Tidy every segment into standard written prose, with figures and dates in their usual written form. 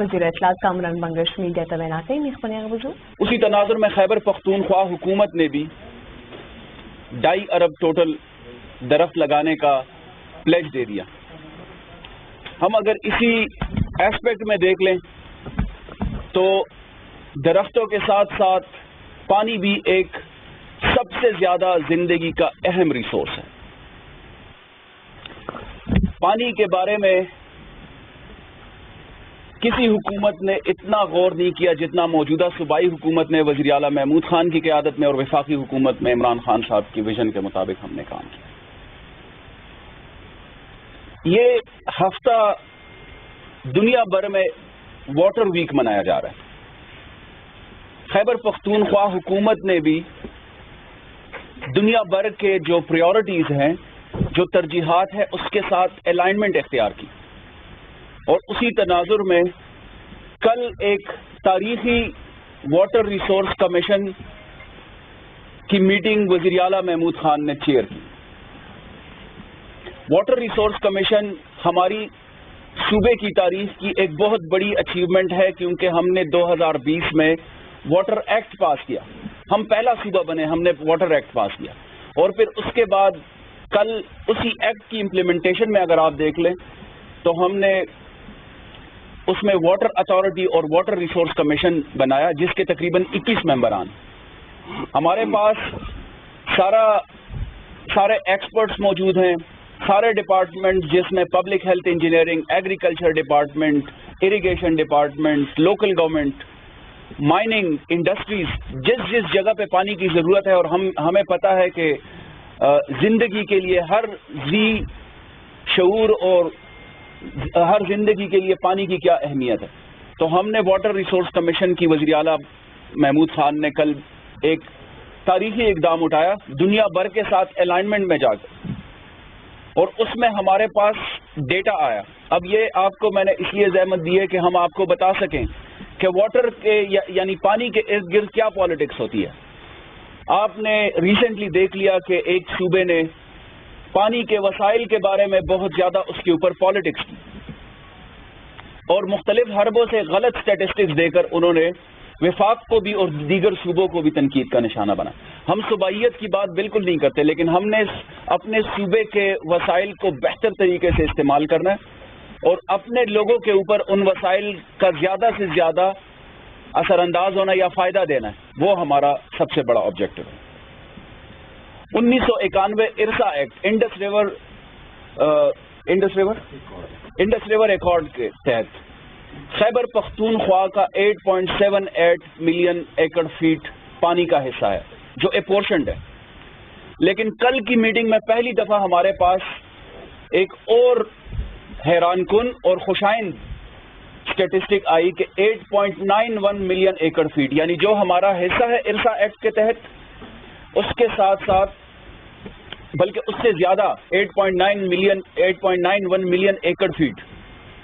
وزیر اطلاعات کامران بنگش میڈیا تبیناتی میخونی وجود اسی تناظر میں خیبر پختونخوا حکومت نے بھی 2.5 ارب ٹوٹل درخت لگانے کا پلیج دے دیا. ہم اگر اسی ایسپیکٹ میں دیکھ لیں تو درختوں کے ساتھ ساتھ پانی بھی ایک سب سے زیادہ زندگی کا اہم ریسورس ہے. پانی کے بارے میں کسی حکومت نے اتنا غور نہیں کیا جتنا موجودہ صوبائی حکومت نے وزیر اعلیٰ محمود خان کی قیادت میں اور وفاقی حکومت میں عمران خان صاحب کی ویژن کے مطابق ہم نے کام کیا. یہ ہفتہ دنیا بھر میں واٹر ویک منایا جا رہا ہے. خیبر پختونخوا حکومت نے بھی دنیا بھر کے جو پریورٹیز ہیں، جو ترجیحات ہیں، اس کے ساتھ الائنمنٹ اختیار کی، اور اسی تناظر میں کل ایک تاریخی واٹر ریسورس کمیشن کی میٹنگ وزیر اعلیٰ محمود خان نے چیئر کی. واٹر ریسورس کمیشن ہماری صوبے کی تاریخ کی ایک بہت بڑی اچیومنٹ ہے، کیونکہ ہم نے 2020 میں واٹر ایکٹ پاس کیا. ہم پہلا صوبہ بنے، ہم نے واٹر ایکٹ پاس کیا، اور پھر اس کے بعد کل اسی ایکٹ کی امپلیمنٹیشن میں اگر آپ دیکھ لیں تو ہم نے اس میں واٹر اتھارٹی اور واٹر ریسورس کمیشن بنایا، جس کے تقریباً 21 ممبران. ہمارے پاس سارے ایکسپرٹس موجود ہیں، سارے ڈپارٹمنٹ، جس میں public health engineering, agriculture department, irrigation department, local government, mining, industries, جس جگہ پہ پانی کی ضرورت ہے. اور ہمیں پتہ ہے کہ زندگی کے لیے ہر ذی شعور اور ہر زندگی کے لیے پانی کی کیا اہمیت ہے. تو ہم نے واٹر ریسورس کمیشن کی وزیر اعلیٰ محمود خان نے کل ایک تاریخی اقدام اٹھایا دنیا بھر کے ساتھ الائنمنٹ میں جا کر، اور اس میں ہمارے پاس ڈیٹا آیا. اب یہ آپ کو میں نے اس لیے زحمت دی ہے کہ ہم آپ کو بتا سکیں کہ واٹر کے یعنی پانی کے ارد گرد کیا پالیٹکس ہوتی ہے. آپ نے ریسنٹلی دیکھ لیا کہ ایک صوبے نے پانی کے وسائل کے بارے میں بہت زیادہ اس کے اوپر پالیٹکس کی، اور مختلف حربوں سے غلط سٹیٹسٹکس دے کر انہوں نے وفاق کو بھی اور دیگر صوبوں کو بھی تنقید کا نشانہ بنا. ہم صوبائیت کی بات بالکل نہیں کرتے، لیکن ہم نے اپنے صوبے کے وسائل کو بہتر طریقے سے استعمال کرنا ہے اور اپنے لوگوں کے اوپر ان وسائل کا زیادہ سے زیادہ اثر انداز ہونا یا فائدہ دینا ہے، وہ ہمارا سب سے بڑا آبجیکٹو ہے. 1991 IRSA act, Indus river accord کے تحت خیبر پختونخوا کا 8.78 ملین ایکڑ فیٹ پانی کا حصہ ہے جو اپورشنڈ ہے. لیکن کل کی میٹنگ میں پہلی دفعہ ہمارے پاس ایک اور حیران کن اور خوشائند اسٹیٹسٹک آئی کہ 8.91 ملین ایکڑ فیٹ، یعنی جو ہمارا حصہ ہے ارسا ایکٹ کے تحت، اس کے ساتھ ساتھ بلکہ اس سے زیادہ 8.91 ملین ایکڑ فیٹ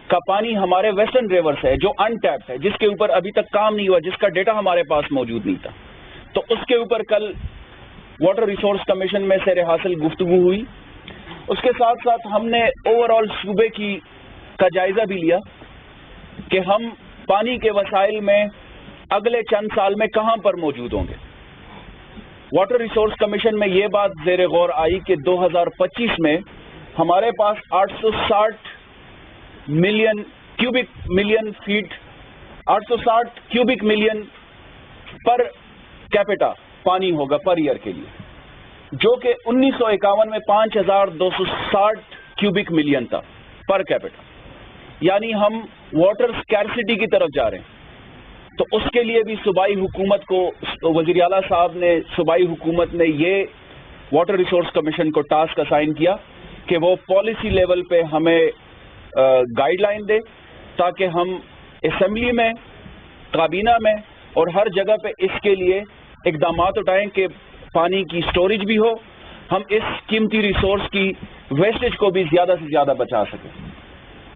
کا پانی ہمارے ویسٹرن ریورس ہے جو ان ٹیپڈ ہے، جس کے اوپر ابھی تک کام نہیں ہوا، جس کا ڈیٹا ہمارے پاس موجود نہیں تھا. تو اس کے اوپر کل واٹر ریسورس کمیشن میں سیر حاصل گفتگو ہوئی. اس کے ساتھ ساتھ ہم نے اوور آل صوبے کا جائزہ بھی لیا کہ ہم پانی کے وسائل میں اگلے چند سال میں کہاں پر موجود ہوں گے. واٹر ریسورس کمیشن میں یہ بات زیر غور آئی کہ 2025 میں ہمارے پاس 860 کیوبک ملین پر کیپیٹا پانی ہوگا پر ایئر کے لیے، جو کہ 1951 میں 5260 کیوبک ملین تھا پر کیپیٹا. یعنی ہم واٹر سکیرسٹی کی طرف جا رہے ہیں. تو اس کے لیے بھی صوبائی حکومت کو، وزیر اعلیٰ صاحب نے، صوبائی حکومت نے یہ واٹر ریسورس کمیشن کو ٹاسک اسائن کیا کہ وہ پالیسی لیول پہ ہمیں گائیڈ لائن دے تاکہ ہم اسمبلی میں، کابینہ میں اور ہر جگہ پہ اس کے لیے اقدامات اٹھائیں کہ پانی کی سٹوریج بھی ہو، ہم اس قیمتی ریسورس کی ویسٹیج کو بھی زیادہ سے زیادہ بچا سکیں،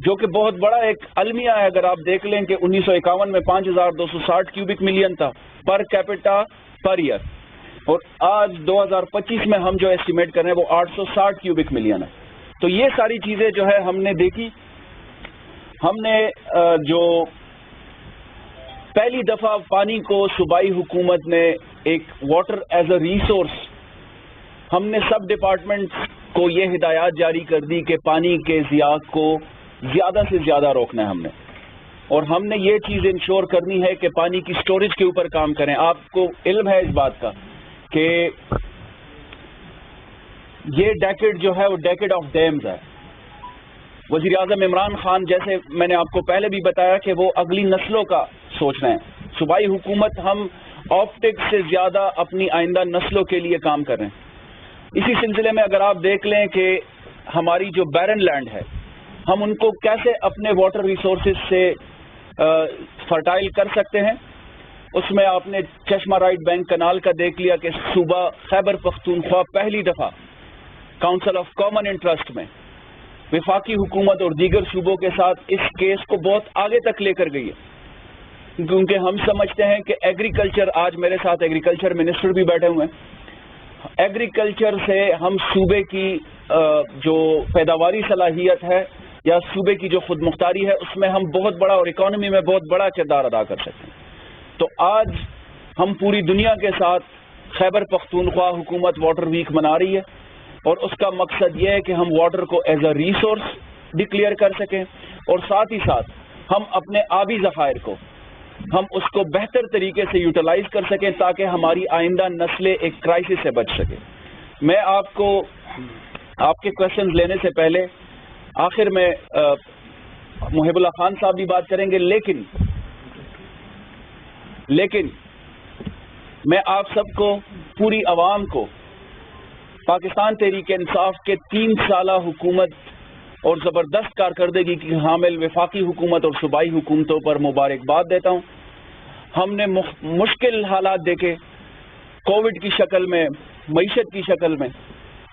جو کہ بہت بڑا ایک المیہ ہے. اگر آپ دیکھ لیں کہ 1951 میں 5260 کیوبک ملین تھا پر کیپیٹا پر ایئر، اور آج 2025 میں ہم جو ایسٹیمیٹ کر رہے ہیں وہ 860 کیوبک ملین ہے. تو یہ ساری چیزیں جو ہے ہم نے دیکھی. ہم نے جو پہلی دفعہ پانی کو صوبائی حکومت نے ایک واٹر ایز اے ریسورس، ہم نے سب ڈپارٹمنٹ کو یہ ہدایات جاری کر دی کہ پانی کے ضیاع کو زیادہ سے زیادہ روکنا ہے ہم نے، اور ہم نے یہ چیز انشور کرنی ہے کہ پانی کی سٹوریج کے اوپر کام کریں۔ آپ کو علم ہے اس بات کا کہ یہ ڈیکیڈ جو ہے وہ ڈیکیڈ آف ڈیمز ہے۔ وزیر اعظم عمران خان، جیسے میں نے آپ کو پہلے بھی بتایا کہ وہ اگلی نسلوں کا سوچ رہے ہیں۔ صوبائی حکومت ہم آپٹکس سے زیادہ اپنی آئندہ نسلوں کے لیے کام کر رہے ہیں۔ اسی سلسلے میں اگر آپ دیکھ لیں کہ ہماری جو بیرن لینڈ ہے، ہم ان کو کیسے اپنے واٹر ریسورسز سے فرٹائل کر سکتے ہیں، اس میں آپ نے چشمہ رائٹ بینک کنال کا دیکھ لیا کہ صوبہ خیبر پختونخوا پہلی دفعہ کاؤنسل آف کامن انٹرسٹ میں وفاقی حکومت اور دیگر صوبوں کے ساتھ اس کیس کو بہت آگے تک لے کر گئی ہے، کیونکہ ہم سمجھتے ہیں کہ ایگریکلچر، آج میرے ساتھ ایگریکلچر منسٹر بھی بیٹھے ہوئے ہیں، ایگریکلچر سے ہم صوبے کی جو پیداواری صلاحیت ہے یا صوبے کی جو خود مختاری ہے، اس میں ہم بہت بڑا، اور اکانومی میں بہت بڑا کردار ادا کر سکتے ہیں۔ تو آج ہم پوری دنیا کے ساتھ خیبر پختونخوا حکومت واٹر ویک منا رہی ہے، اور اس کا مقصد یہ ہے کہ ہم واٹر کو ایز اے ریسورس ڈکلیئر کر سکیں، اور ساتھ ہی ساتھ ہم اپنے آبی ذخائر کو، ہم اس کو بہتر طریقے سے یوٹیلائز کر سکیں تاکہ ہماری آئندہ نسلیں ایک کرائسس سے بچ سکیں۔ میں آپ کو آپ کے کوشچنز لینے سے پہلے آخر میں محب اللہ خان صاحب بھی بات کریں گے، لیکن میں آپ سب کو، پوری عوام کو، پاکستان تحریک انصاف کے 3 سالہ حکومت اور زبردست کارکردگی کی حامل وفاقی حکومت اور صوبائی حکومتوں پر مبارکباد دیتا ہوں۔ ہم نے مشکل حالات دیکھے، کووڈ کی شکل میں، معیشت کی شکل میں،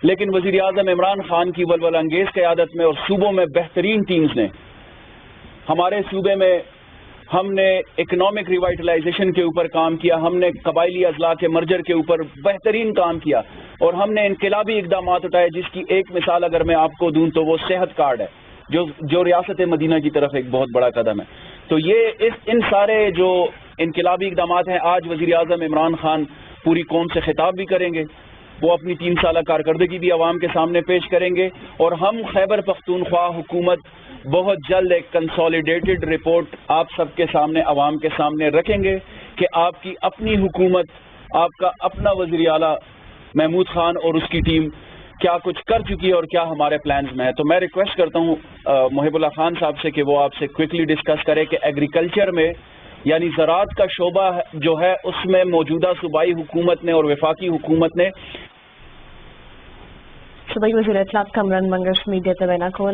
لیکن وزیر اعظم عمران خان کی ولولہ انگیز قیادت میں اور صوبوں میں بہترین ٹیمز نے، ہمارے صوبے میں ہم نے اکنامک ریوائٹلائزیشن کے اوپر کام کیا، ہم نے قبائلی اضلاع کے مرجر کے اوپر بہترین کام کیا، اور ہم نے انقلابی اقدامات اٹھائے، جس کی ایک مثال اگر میں آپ کو دوں تو وہ صحت کارڈ ہے، جو ریاست مدینہ کی طرف ایک بہت بڑا قدم ہے۔ تو یہ ان سارے جو انقلابی اقدامات ہیں، آج وزیر اعظم عمران خان پوری قوم سے خطاب بھی کریں گے، وہ اپنی 3 سالہ کارکردگی بھی عوام کے سامنے پیش کریں گے، اور ہم خیبر پختونخوا حکومت بہت جلد ایک کنسالیڈیٹڈ رپورٹ آپ سب کے سامنے، عوام کے سامنے رکھیں گے کہ آپ کی اپنی حکومت، آپ کا اپنا وزیر اعلیٰ محمود خان اور اس کی ٹیم کیا کچھ کر چکی ہے اور کیا ہمارے پلانز میں ہے۔ تو میں ریکویسٹ کرتا ہوں محب اللہ خان صاحب سے کہ وہ آپ سے کوئکلی ڈسکس کرے کہ ایگریکلچر میں، یعنی زراعت کا شعبہ جو ہے، اس میں موجودہ صوبائی حکومت نے اور وفاقی حکومت نے صوبائی وزیر اطلاعات کامران منگش میڈیا تبینہ کو